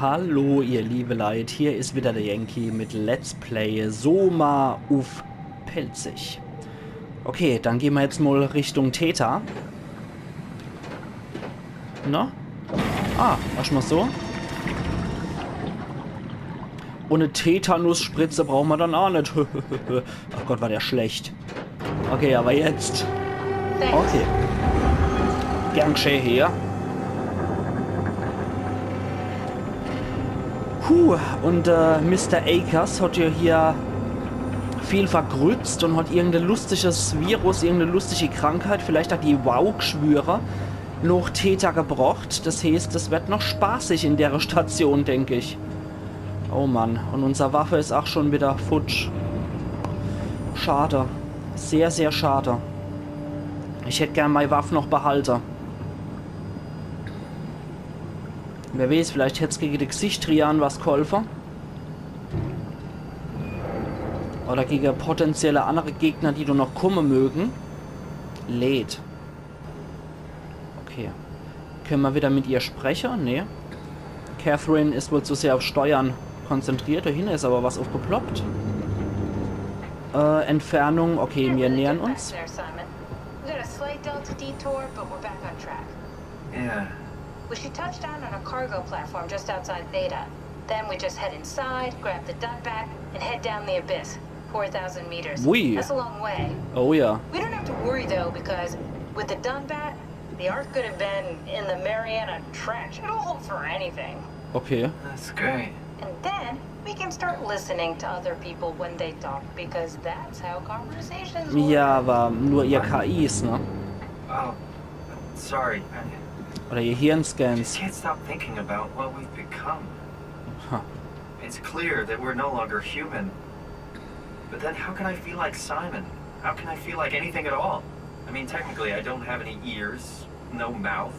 Hallo ihr liebe Leute, hier ist wieder der Yankee mit Let's Play Soma auf Pelzig. Okay, dann gehen wir jetzt mal Richtung Theta. Na? Ah, erstmal so. Und eine Tetanusspritze brauchen wir dann auch nicht. Ach Gott, war der schlecht. Okay, aber jetzt. Okay. Gern geschehen hier. Und Mr. Akers hat ja hier viel vergrützt und hat irgendein lustiges Virus, irgendeine lustige Krankheit, vielleicht auch die Wow-Geschwüre, noch Theta gebracht. Das heißt, das wird noch spaßig in der Station, denke ich. Oh Mann, und unsere Waffe ist auch schon wieder futsch. Schade. Sehr, sehr schade. Ich hätte gern meine Waffe noch behalten. Wer weiß, vielleicht hätte es gegen die Gesichtrian was geholfen. Oder gegen potenzielle andere Gegner, die du noch kommen mögen. Lädt. Okay. Können wir wieder mit ihr sprechen? Nee. Catherine ist wohl zu sehr auf Steuern konzentriert. Da hinten ist aber was aufgeploppt. Entfernung. Okay, wir nähern uns. Yeah. We should touch down on a cargo platform just outside Theta. Then we just head inside, grab the Dunbat, and head down the abyss. 4,000 meters. Ui. That's a long way. Oh ja. We don't have to worry though, because with the Dunbat, the Ark could have been in the Mariana Trench. It'll hold for anything. Okay. That's great. And then we can start listening to other people when they talk, because that's how conversations work. Ja, aber nur ihr KIs, ne? Oh, sorry. Oder ihr I just Hirnscans. can't stop thinking about what we've become. Huh. It's clear that we're no longer human. But then how can I feel like Simon? How can I feel like anything at all? I mean, technically, I don't have any ears, no mouth.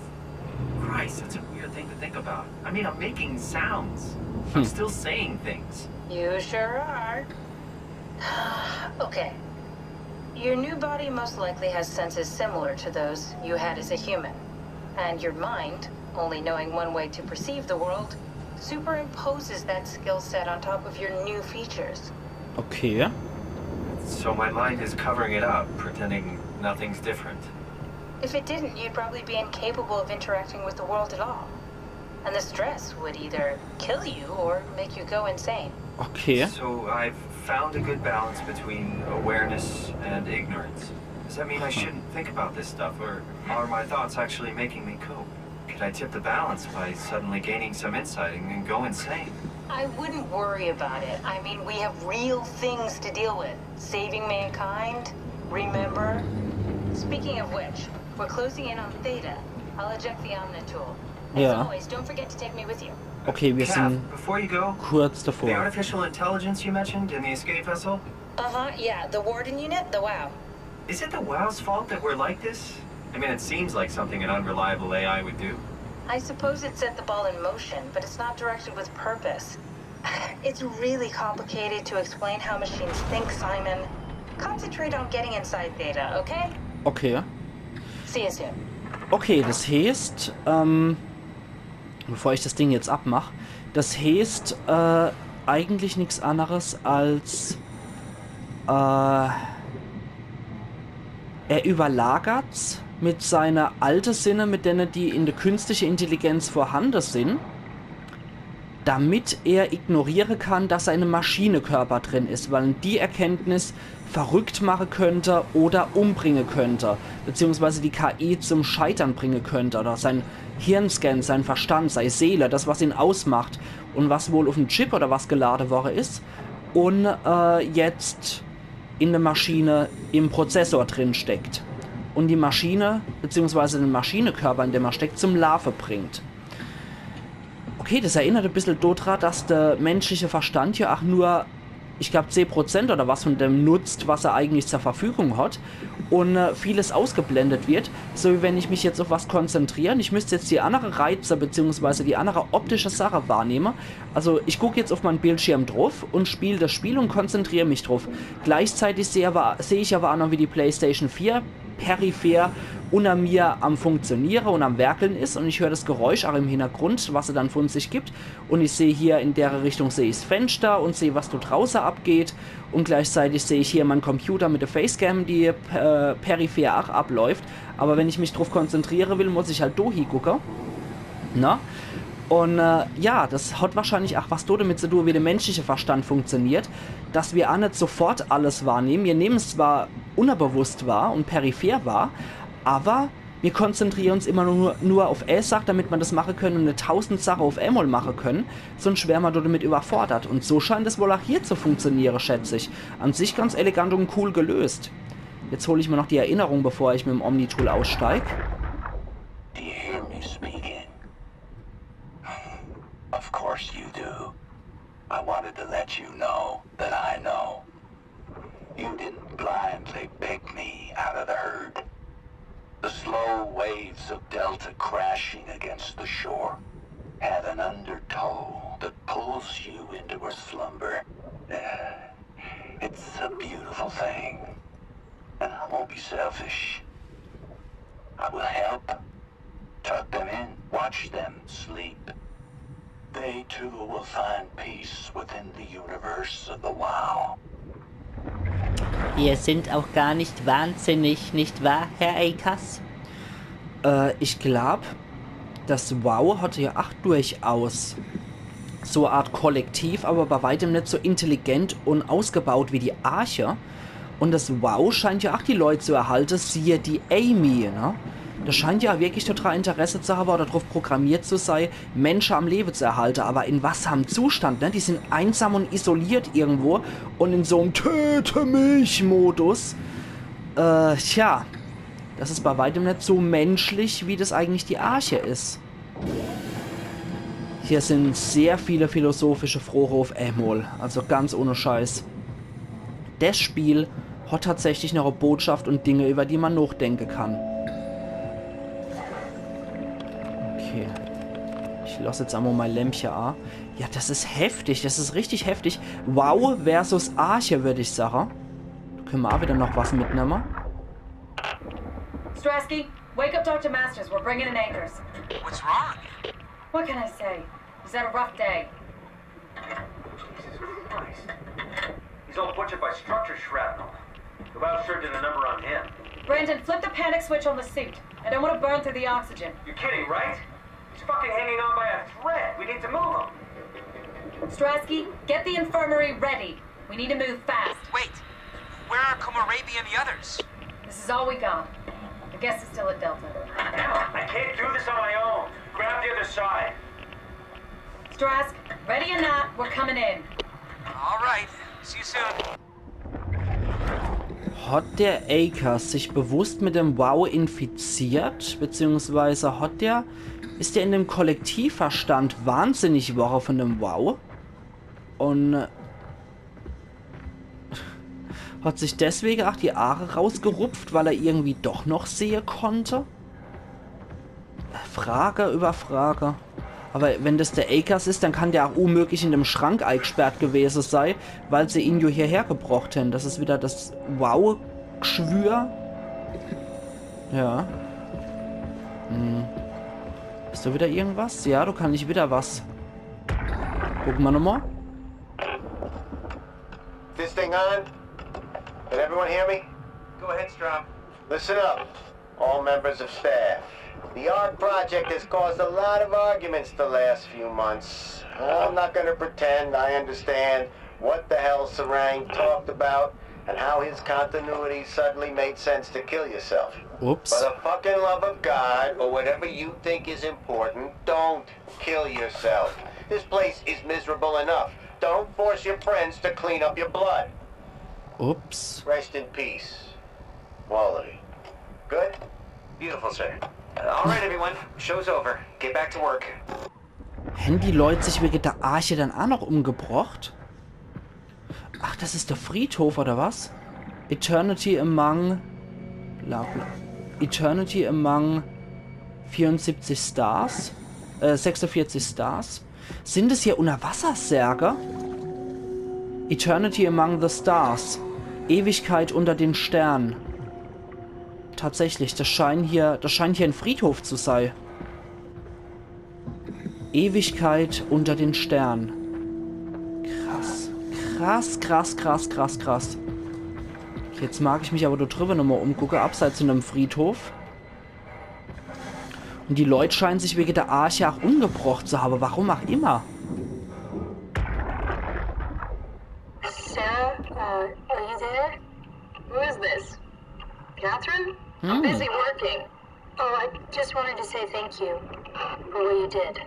Christ, that's a weird thing to think about. I mean, I'm making sounds. I'm still saying things. You sure are. Okay. Your new body most likely has senses similar to those you had as a human. And your mind, only knowing one way to perceive the world, superimposes that skill set on top of your new features. Okay. So my mind is covering it up, pretending nothing's different. If it didn't, you'd probably be incapable of interacting with the world at all. And the stress would either kill you or make you go insane. Okay. So I've found a good balance between awareness and ignorance. Does that mean I shouldn't think about this stuff, or are my thoughts actually making me cope? Could I tip the balance by suddenly gaining some insight and go insane? I wouldn't worry about it. I mean, we have real things to deal with. Saving mankind, remember? Speaking of which, we're closing in on Theta. I'll eject the Omnitool. As Ja. always, don't forget to take me with you. Okay, wir Cav, sind before you go, kurz the davor. artificial intelligence you mentioned in the escape vessel, Uh-huh, yeah, the Warden unit, the WOW. is it the WoW's fault that we're like this? I mean, it seems like something an unreliable AI would do. I suppose it set the ball in motion, but it's not directed with purpose. It's really complicated to explain how machines think, Simon. Concentrate on getting inside Theta, okay? Okay. See you soon. Okay, das heißt, bevor ich das Ding jetzt abmache, das heißt eigentlich nichts anderes als er überlagert's mit seiner alten Sinne, mit denen die in der künstlichen Intelligenz vorhanden sind, damit er ignorieren kann, dass ein Maschinekörper drin ist, weil die Erkenntnis verrückt machen könnte oder umbringen könnte, beziehungsweise die KI zum Scheitern bringen könnte, oder sein Hirnscan, sein Verstand, seine Seele, das, was ihn ausmacht und was wohl auf dem Chip oder was geladen worden ist und jetzt in der Maschine im Prozessor drin steckt und die Maschine, beziehungsweise den Maschinekörper, in dem er steckt, zum Larve bringt. Okay, das erinnert ein bisschen daran, dass der menschliche Verstand ja auch nur, ich glaube, 10% oder was von dem nutzt, was er eigentlich zur Verfügung hat und vieles ausgeblendet wird. So wie wenn ich mich jetzt auf was konzentriere, ich müsste jetzt die andere Reize bzw. die andere optische Sache wahrnehmen. Also ich gucke jetzt auf meinen Bildschirm drauf und spiele das Spiel und konzentriere mich drauf. Gleichzeitig sehe ich aber auch noch, wie die PlayStation 4 peripher unter mir am Funktionieren und am Werkeln ist und ich höre das Geräusch auch im Hintergrund, was er dann von sich gibt und ich sehe hier in der Richtung sehe ich das Fenster und sehe, was dort draußen abgeht und gleichzeitig sehe ich hier meinen Computer mit der Facecam, die peripher auch abläuft, aber wenn ich mich drauf konzentrieren will, muss ich halt hier gucken. Na? Und ja, das hat wahrscheinlich auch was damit zu tun, wie der menschliche Verstand funktioniert, dass wir auch nicht sofort alles wahrnehmen. Wir nehmen es zwar unbewusst wahr und peripher wahr, aber wir konzentrieren uns immer nur auf eine Sache, damit wir das machen können und eine 1000 Sachen auf einmal machen können, sonst wären wir damit überfordert. Und so scheint es wohl auch hier zu funktionieren, schätze ich. An sich ganz elegant und cool gelöst. Jetzt hole ich mir noch die Erinnerung, bevor ich mit dem Omnitool aussteige. Of course you do. I wanted to let you know that I know. You didn't blindly pick me out of the herd. The slow waves of Delta crashing against the shore have an undertow that pulls you into a slumber. It's a beautiful thing. And I won't be selfish. I will help. Tuck them in. Watch them sleep. They too will find peace within the universe of the WoW. Wir sind auch gar nicht wahnsinnig, nicht wahr, Herr Akers? Ich glaube, das WoW hatte ja auch durchaus so eine Art Kollektiv, aber bei weitem nicht so intelligent und ausgebaut wie die Arche. Und das WoW scheint ja auch die Leute zu erhalten, siehe die Amy, ne? Das scheint ja wirklich total Interesse zu haben oder darauf programmiert zu sein, Menschen am Leben zu erhalten. Aber in was haben Zustand, ne? Die sind einsam und isoliert irgendwo und in so einem Töte-mich-Modus. Tja, das ist bei weitem nicht so menschlich, wie das eigentlich die Arche ist. Hier sind sehr viele philosophische Frohe auf einmal. Also ganz ohne Scheiß. Das Spiel hat tatsächlich noch eine Botschaft und Dinge, über die man nachdenken kann. Okay. Ich lasse jetzt einmal mein Lämpchen an. Ja, das ist heftig. Das ist richtig heftig. WoW versus Arche, würde ich sagen. Da können wir auch wieder noch was mitnehmen. Strasky, wake up Dr. Masters. We're bringing in Akers. What's wrong? What can I say? He's had a rough day. Jesus Christ. He's all butchered by structure shrapnel. The WoW surgeon a number on him. Brandon, flip the panic switch on the suit. I don't want to burn through the oxygen. You're kidding, right? He's fucking hanging on by a thread. We need to move him. Strasky, get the infirmary ready. We need to move fast. Wait. Where are Komorabi and the others? This is all we got. I guess it's still at Delta. Emma, I can't do this on my own. Grab the other side. Strask, ready or not, we're coming in. All right. See you soon. Hat der Akers sich bewusst mit dem WoW infiziert? Beziehungsweise ist der in dem Kollektivverstand wahnsinnig geworden von dem WoW? Und hat sich deswegen auch die Haare rausgerupft, weil er irgendwie doch noch sehen konnte? Frage über Frage. Aber wenn das der Akers ist, dann kann der auch unmöglich in dem Schrank eingesperrt gewesen sein, weil sie ihn ja hierher gebracht haben. Das ist wieder das WoW-Geschwür. Ja. Ist da wieder irgendwas? Ja, du kannst nicht wieder was. Gucken wir nochmal. This thing on? Can everyone hear me? Go ahead, Strom. Listen up, all members of staff. The ARC project has caused a lot of arguments the last few months. I'm not going to pretend I understand what the hell Sarang talked about and how his continuity suddenly made sense to kill yourself. Oops. For the fucking love of God, or whatever you think is important, don't kill yourself. This place is miserable enough. Don't force your friends to clean up your blood. Ups. Rest in peace. All of you. Good? Beautiful, sir. All right, everyone. Show's over. Get back to work. Haben die Leute sich wegen der Arche dann auch noch umgebracht? Ach, das ist der Friedhof, oder was? Eternity among... Eternity among 74 Stars? 46 Stars? Sind es hier Unterwassersärge? Eternity among the Stars. Ewigkeit unter den Sternen. tatsächlich, das scheint hier ein Friedhof zu sein. Ewigkeit unter den Sternen. Krass. Krass, krass, krass, krass, krass. Okay, jetzt mag ich mich aber da drüber nochmal umgucken, abseits in einem Friedhof. Und die Leute scheinen sich wegen der Arche auch umgebracht zu haben. Warum auch immer. Sarah, are you there? Who is this? Catherine? I'm busy working. Oh, I just wanted to say thank you for what you did.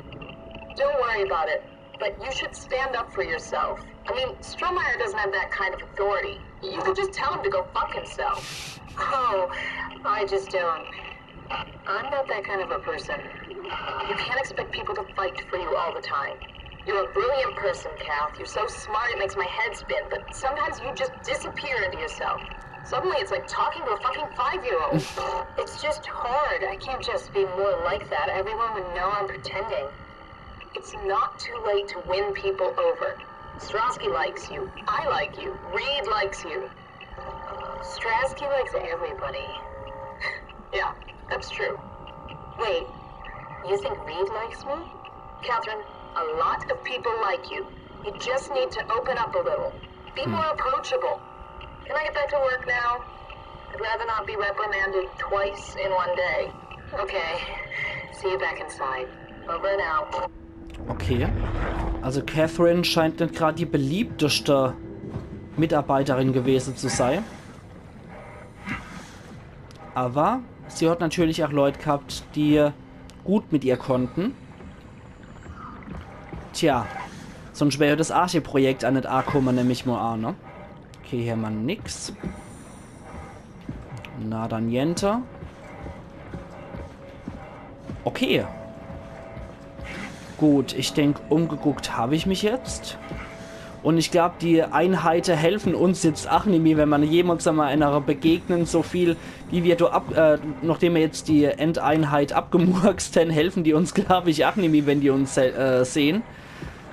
Don't worry about it, but you should stand up for yourself. I mean, Strohmeyer doesn't have that kind of authority. You could just tell him to go fuck himself. Oh, I just don't. I'm not that kind of a person. You can't expect people to fight for you all the time. You're a brilliant person, Kath. You're so smart it makes my head spin, but sometimes you just disappear into yourself. Suddenly it's like talking to a fucking 5-year-old. It's just hard. I can't just be more like that. Everyone would know I'm pretending. It's not too late to win people over. Strasky likes you. I like you. Reed likes you. Strasky likes everybody. Yeah, that's true. Wait, you think Reed likes me? Catherine, a lot of people like you. You just need to open up a little. Be more approachable. Can I get back to work now? I'd rather not be reprimanded twice in one day. Okay, see you back inside. Over and out. Okay. Also Catherine scheint nicht gerade die beliebteste Mitarbeiterin gewesen zu sein. Aber sie hat natürlich auch Leute gehabt, die gut mit ihr konnten. Tja, sonst wäre das Arche-Projekt auch nicht angekommen, nehme ich mal an, ne? Okay, hier mal nix. Na dann Jente. Okay. Gut, ich denke, umgeguckt habe ich mich jetzt. Und ich glaube, die Einheiten helfen uns jetzt auch nicht mehr, wenn man jemals einmal einer begegnen, so viel, wie wir nachdem wir jetzt die Endeinheit abgemurkst haben, helfen die uns, glaube ich, auch nicht mehr, wenn die uns sehen.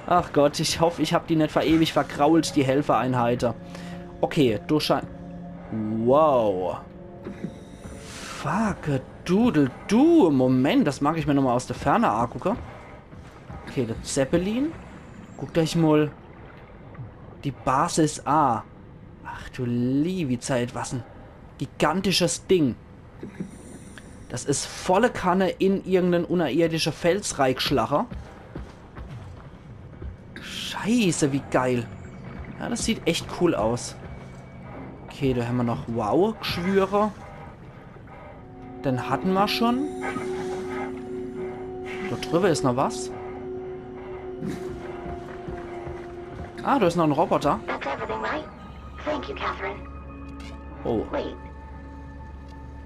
Ach Gott, ich hoffe, ich habe die nicht ewig vergrault, die Helfereinheiten. Okay, wow. Fuck, Doodle, du. Moment, das mag ich mir nochmal aus der Ferne angucken. Okay, der Zeppelin. Guckt euch mal die Basis A. Ach du liebe Zeit, was ein gigantisches Ding. Das ist volle Kanne in irgendeinen unterirdischen Felsreichschlacher. Scheiße, wie geil. Ja, das sieht echt cool aus. Okay, da haben wir noch Wow-Geschwüre. Den hatten wir schon. Da drüber ist noch was. Ah, da ist noch ein Roboter. That's everything, right? Thank you, Catherine. Oh. Wait.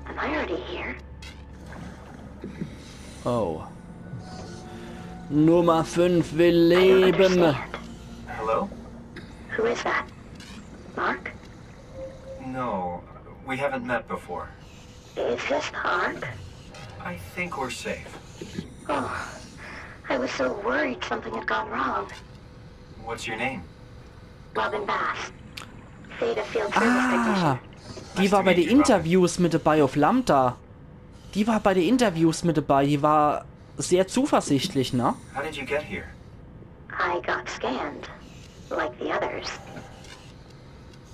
Am I already here? Oh. Nummer 5 will I don't leben. understand. Hello? Who is that? Mark? No, we haven't met before. Is this the Ark? I think we're safe. Oh, I was so worried something had gone wrong. What's your name? Robin Bass. Theta Field Service Technician. Die war bei den Interviews mit dabei auf Lambda. Die war bei den Interviews mit dabei. Die war sehr zuversichtlich, ne? How did you get here? I got scanned, like the others.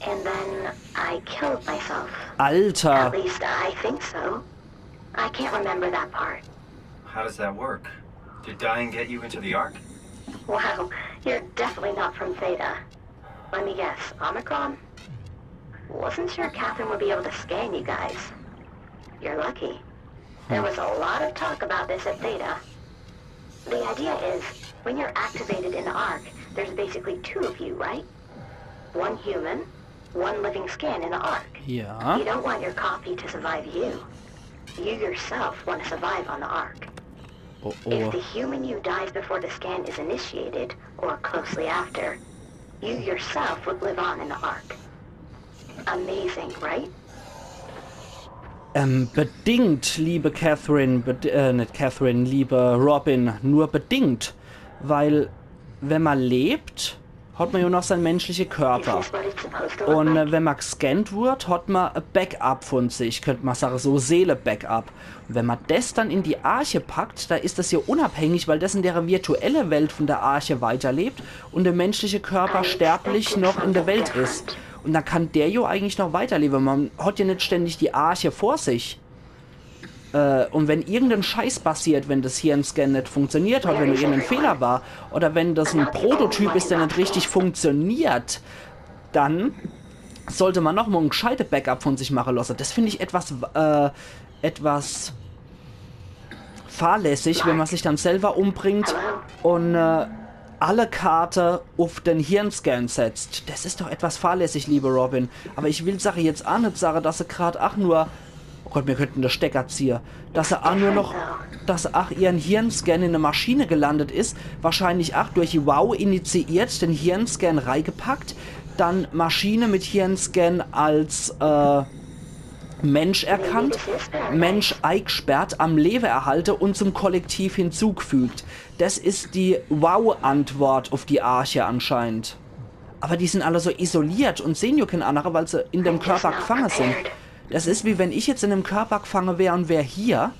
And then I killed myself. Alter. At least I think so. I can't remember that part. How does that work? Did dying get you into the Ark? Wow, you're definitely not from Theta. Let me guess, Omicron? Wasn't sure Catherine would be able to scan you guys. You're lucky. There was a lot of talk about this at Theta. The idea is, when you're activated in the Ark, there's basically 2 of you, right? One human, one living scan in the Ark. Ja. You don't want your copy to survive you. You yourself want to survive on the Ark. Oh, If oh. the human you dies before the scan is initiated, or closely after, you yourself would live on in the Ark. Amazing, right? Bedingt, liebe Catherine, nicht Catherine, liebe Robin, nur bedingt. Weil, wenn man lebt, hat man ja noch seinen menschlichen Is Körper. this what it's supposed to look Und like? wenn man gescannt wird, hat man ein Backup von sich, könnte man sagen, so Seele-Backup. Und wenn man das dann in die Arche packt, da ist das ja unabhängig, weil das in der virtuelle Welt von der Arche weiterlebt und der menschliche Körper sterblich noch in der Welt ist. Und dann kann der ja eigentlich noch weiterleben. Man hat ja nicht ständig die Arche vor sich. Und wenn irgendein Scheiß passiert, wenn das Hirnscan nicht funktioniert hat, wenn irgendein Fehler war, oder wenn das ein Prototyp ist, der nicht richtig funktioniert, dann sollte man nochmal ein gescheite Backup von sich machen lassen. Das finde ich etwas fahrlässig, wenn man sich dann selber umbringt und alle Karte auf den Hirnscan setzt. Das ist doch etwas fahrlässig, liebe Robin. Aber ich will Sache jetzt auch nicht sagen, dass sie gerade auch nur... Oh Gott, wir könnten den Stecker ziehen. Dass er auch nur noch... Dass er auch ihren Hirnscan in eine Maschine gelandet ist. Wahrscheinlich auch durch WoW initiiert, den Hirnscan reingepackt. Dann Maschine mit Hirnscan als Mensch erkannt. Mensch eingesperrt, am Leben erhalte und zum Kollektiv hinzugefügt. Das ist die WoW-Antwort auf die Arche anscheinend. Aber die sind alle so isoliert und sehen ja keine andere, weil sie in dem Körper gefangen sind. Das ist wie wenn ich jetzt in einem Körper gefangen wäre und wäre hier,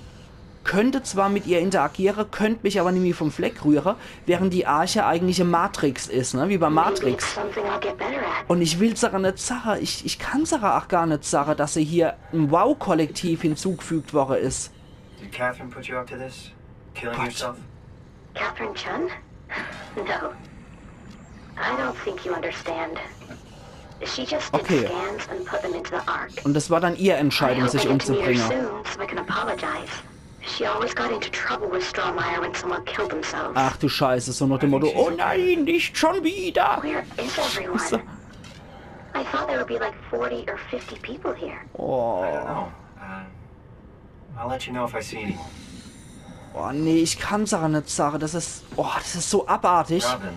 könnte zwar mit ihr interagieren, könnte mich aber nicht mehr vom Fleck rühren, während die Arche eigentlich eine Matrix ist, ne? Wie bei Matrix. Something I'll get better at. Und ich will Sarah nicht sagen, ich kann Sarah auch gar nicht sagen, dass sie hier ein Wow-Kollektiv hinzugefügt worden ist. Did Catherine put you up to this? Killing What? yourself? Catherine Chun? No. I don't think you understand. She just did Okay. scans and put them into the Ark. Und das war dann ihre Entscheidung, sich I hope I get to meet her umzubringen. soon, so I can apologize. She always got into trouble with Strawmeyer when someone killed themselves. Ach du Scheiße, so nach dem Motto, oh nein, nicht schon wieder. Where is everyone? So. I thought there would be like 40 or 50 people here. Oh, I don't know. I'll let you know if I see anyone. oh nee, ich kann Sarah nicht sagen, das ist so abartig. Robin.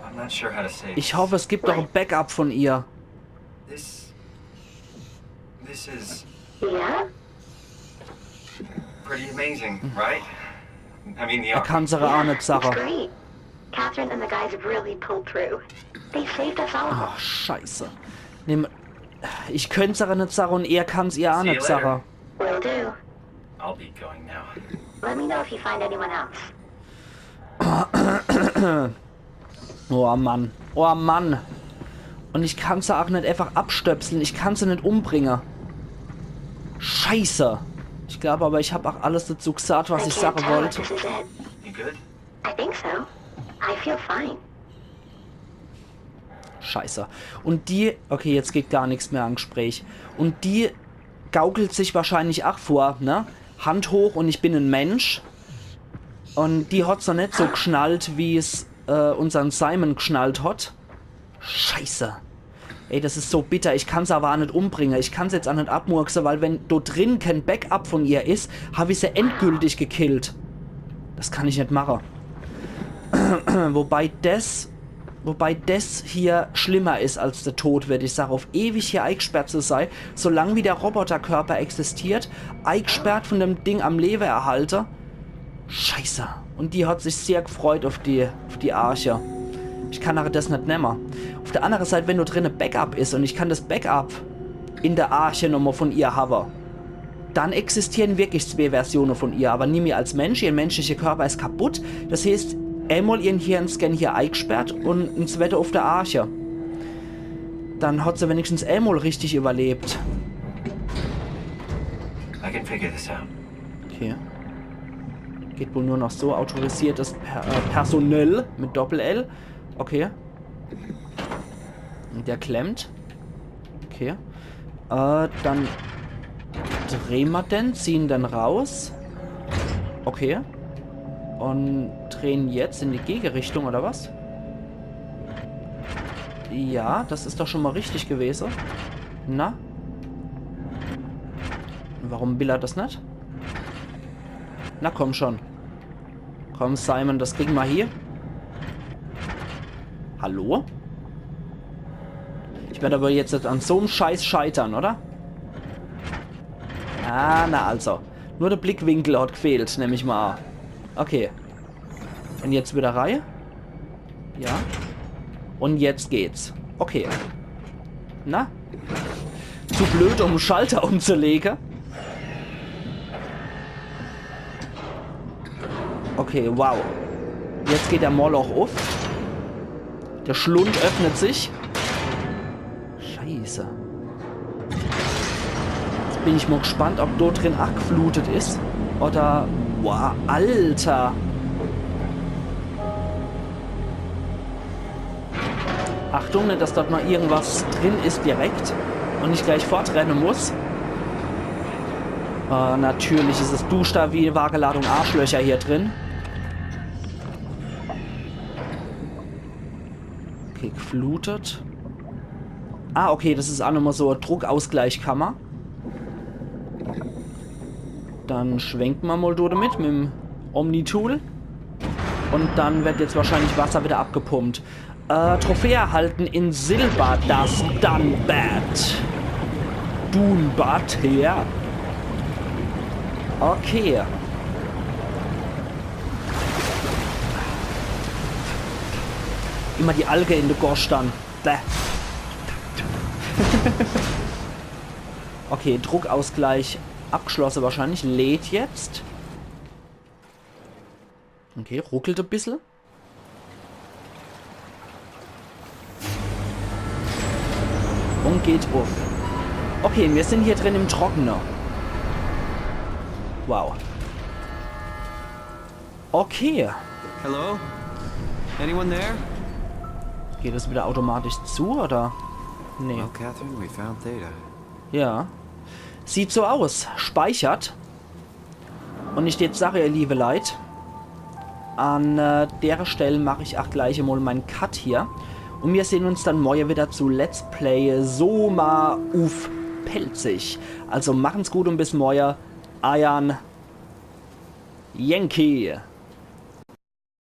I'm not sure how to say Ich this. hoffe, es gibt doch ein Backup von ihr. This is Yeah? pretty amazing, right? I mean, the Er kann Sarah auch nicht It's sagen. great. Catherine and the guys have really pulled through. They saved us all. Oh, Scheiße. Ich könnte Sarah nicht sagen und er kann es ihr auch See you nicht later. sagen. Will do. I'll be going now. Let me know if you find anyone else. Oh Mann. Oh Mann. Und ich kann sie auch nicht einfach abstöpseln. Ich kann sie nicht umbringen. Scheiße. Ich glaube aber, ich habe auch alles dazu gesagt, was I ich can't sagen tell if wollte. this is it. You good? I think so. I feel fine. Scheiße. Und die... Okay, jetzt geht gar nichts mehr an Gespräch. Und die gaukelt sich wahrscheinlich auch vor, ne? Hand hoch und ich bin ein Mensch. Und die hat's noch nicht so geschnallt, wie es unseren Simon geschnallt hat. Scheiße. Ey, das ist so bitter. Ich kann sie aber auch nicht umbringen. Ich kann sie jetzt auch nicht abmurksen, weil wenn dort drin kein Backup von ihr ist, habe ich sie endgültig gekillt. Das kann ich nicht machen. Wobei das hier schlimmer ist als der Tod, würde ich sagen. Auf ewig hier eingesperrt zu sein, solange wie der Roboterkörper existiert, eingesperrt von dem Ding am Leben erhalte. Scheiße. Und die hat sich sehr gefreut auf die Arche. Ich kann aber das nicht nehmen. Auf der anderen Seite, wenn da drin ein Backup ist und ich kann das Backup in der Arche nochmal von ihr haben, dann existieren wirklich zwei Versionen von ihr, aber nie mehr als Mensch. Ihr menschlicher Körper ist kaputt. Das heißt, einmal ihren Hirnscan hier eingesperrt und ein zweiter auf der Arche. Dann hat sie wenigstens einmal richtig überlebt. I can figure this out. Okay. Geht wohl nur noch so. Autorisiertes Personell mit Doppel-L. Okay. Und der klemmt. Okay. Dann drehen wir den, ziehen den raus. Okay. Und drehen jetzt in die Gegenrichtung, oder was? Ja, das ist doch schon mal richtig gewesen. Na? Warum will er das nicht? Na komm schon. Komm Simon, das kriegen wir hier. Hallo? Ich werde aber jetzt an so einem Scheiß scheitern, oder? Ah, na also. Nur der Blickwinkel hat gefehlt, nehme ich mal an. Okay. Und jetzt wieder Reihe. Ja. Und jetzt geht's. Okay. Na? Zu blöd, um einen Schalter umzulegen. Okay, wow. Jetzt geht der Moloch auf. Der Schlund öffnet sich. Scheiße. Jetzt bin ich mal gespannt, ob dort drin auch geflutet ist. Oder... Wow, Alter. Achtung, nicht, dass dort mal irgendwas drin ist direkt. Und ich gleich fortrennen muss. Natürlich ist es Duschda wie Wageladung Arschlöcher hier drin. Okay, geflutet. Ah, okay, das ist auch nochmal so eine Druckausgleichkammer. Dann schwenken wir mal damit mit dem Omni-Tool. Und dann wird jetzt wahrscheinlich Wasser wieder abgepumpt. Trophäe erhalten in Silber, das Dunbat. Dunbat, ja. Okay. Immer die Alge in der Gosch dann. Bäh. Okay, Druckausgleich abgeschlossen wahrscheinlich. Lädt jetzt. Okay, ruckelt ein bisschen. Und geht auf. Okay, wir sind hier drin im Trockner. Wow. Okay. Hello? Anyone there? Geht das wieder automatisch zu, oder? Nee. Well, Catherine, we found Theta. Ja. Sieht so aus. Speichert. Und ich jetzt sage, ihr liebe Leute, an der Stelle mache ich auch gleich einmal meinen Cut hier. Und wir sehen uns dann morgen wieder zu Let's Play Soma auf Pelzig. Also machen's gut und bis morgen. Ayan Yankee.